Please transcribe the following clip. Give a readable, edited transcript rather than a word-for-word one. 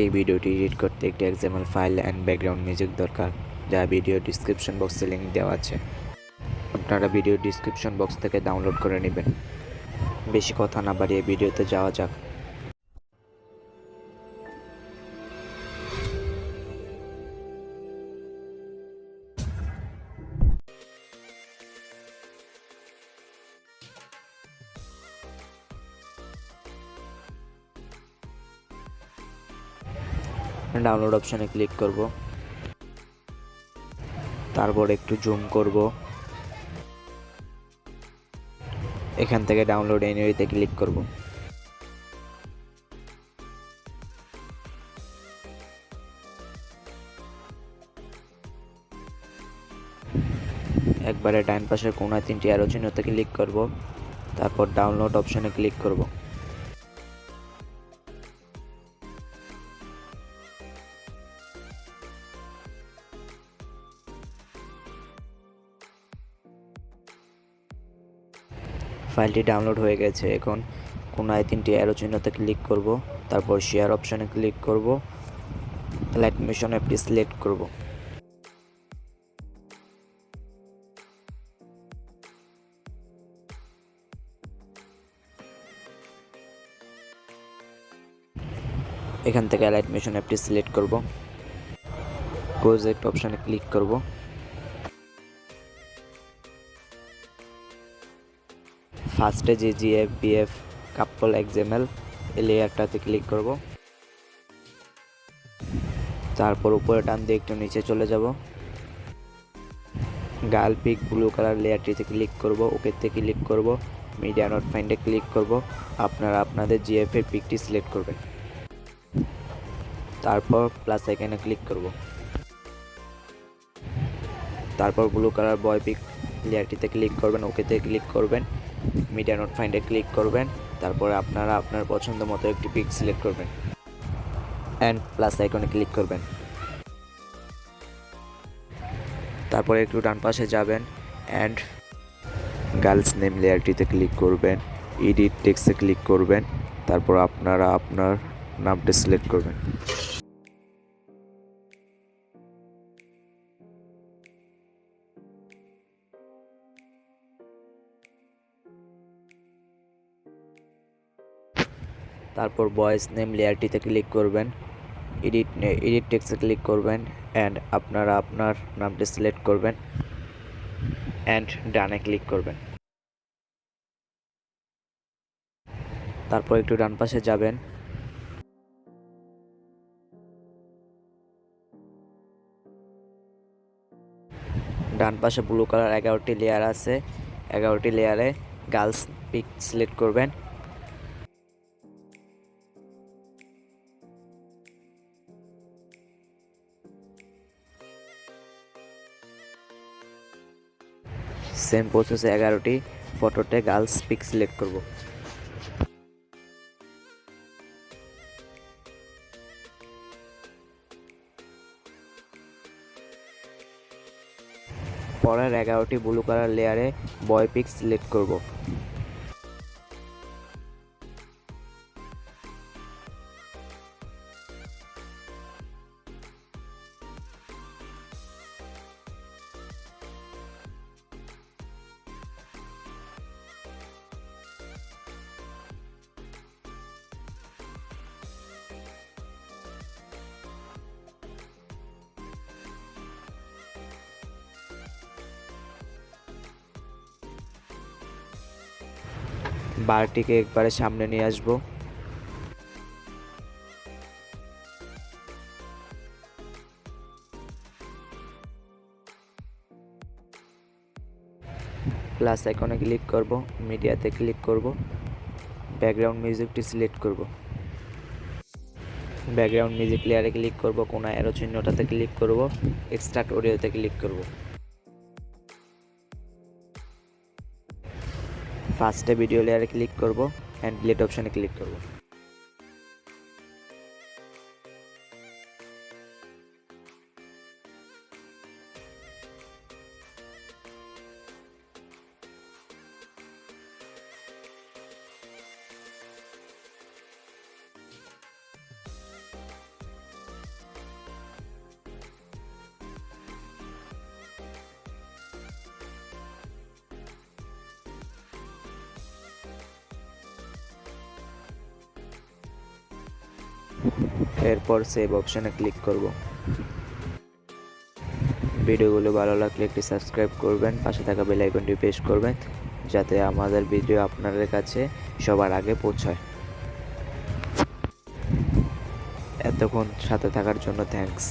এই ভিডিওটি এডিট করতে একটি XML file and background music দরকার, যা ভিডিও ডিসক্রিপশন বক্সে লিংক দেওয়া আছে। আপনারা ভিডিও ডিসক্রিপশন বক্স থেকে ডাউনলোড করে নেবেন। বেশি কথা না বাড়িয়ে ভিডিওতে যাওয়া যাক। ডাউনলোড অপশনে ক্লিক করব, তারপর একটু জুম করব। এখান থেকে ডাউনলোড এনিওয়েতে ক্লিক করব। একবারে ডান পাশের কোণায় 3টি অ্যারো চিহ্নতে ক্লিক করব, তারপর ডাউনলোড অপশনে ক্লিক করব। ফাইলটি ডাউনলোড হয়ে গেছে। এখন কোণায় 3টি অ্যারো চিহ্নতে ক্লিক করব, তারপর শেয়ার অপশনে ক্লিক করব, লাইট মিশন অ্যাপটি সিলেক্ট করব। এখান থেকে লাইট মিশন অ্যাপটি সিলেক্ট করব, প্রজেক্ট অপশনে ক্লিক করব। ফার্স্টে 𝐍𝐶F কাপল XML এই লেয়ারটাতে ক্লিক করব, তারপর উপরে টান দিয়ে একটু নিচে চলে যাব। গার্ল পিক ব্লু কালার লেয়ারটিতে ক্লিক করব, ওকেতে ক্লিক করব, মিডিয়া নট ফাইন্ডে ক্লিক করব। আপনারা আপনাদের GF এর পিকটি সিলেক্ট করবেন, তারপর প্লাস আইকনে ক্লিক করব, তারপর ব্লু কালার বয় পিক লেয়ারটিতে ক্লিক করবেন, ওকেতে ক্লিক করবেন, মিডিয়া নট ফাইন্ডে ক্লিক করবেন। তারপরে আপনারা আপনার পছন্দ মতো একটি পিক সিলেক্ট করবেন অ্যান্ড প্লাস আইকনে ক্লিক করবেন। তারপরে একটু ডান পাশে যাবেন অ্যান্ড গার্লস নেম লেয়ারটিতে ক্লিক করবেন, এডিট টেক্সটে ক্লিক করবেন, তারপর আপনারা আপনার নামটি সিলেক্ট করবেন। তারপর বয়েস নেম লেয়ারটিতে ক্লিক করবেন, এডিট টেক্সটে ক্লিক করবেন অ্যান্ড আপনারা আপনার নামটি সিলেক্ট করবেন অ্যান্ড ডানে ক্লিক করবেন। তারপর একটু ডান পাশে যাবেন, ডান পাশে ব্লু কালার 11টি লেয়ার আছে, 11টি লেয়ারে গার্লস পিক সিলেক্ট করবেন। সেম প্রসেসে 11টি ফটোতে গার্লস পিক সিলেক্ট করব। পরের 11টি ব্লু কালার লেয়ারে বয় পিক সিলেক্ট করব। বারটিকে একবারে সামনে নিয়ে আসব। প্লাস আইকনে ক্লিক করব, মিডিয়াতে ক্লিক করব, ব্যাকগ্রাউন্ড মিউজিকটি সিলেক্ট করব। ব্যাকগ্রাউন্ড মিউজিক লেয়ারে ক্লিক করব, কোণায় অ্যারো চিহ্নটাতে ক্লিক করব, এক্সট্রাক্ট অডিওতে ক্লিক করব। ফার্স্টে ভিডিও লেয়ারে ক্লিক করব অ্যান্ড ডিলিট অপশনে ক্লিক করব। এরপর সেভ অপশানে ক্লিক করব। ভিডিওগুলো ভালো লাগলে একটি সাবস্ক্রাইব করবেন, পাশে থাকা বেল আইকনটি প্রেস করবেন যাতে আমাদের ভিডিও আপনাদের কাছে সবার আগে পৌঁছায়। এতক্ষণ সাথে থাকার জন্য থ্যাঙ্কস।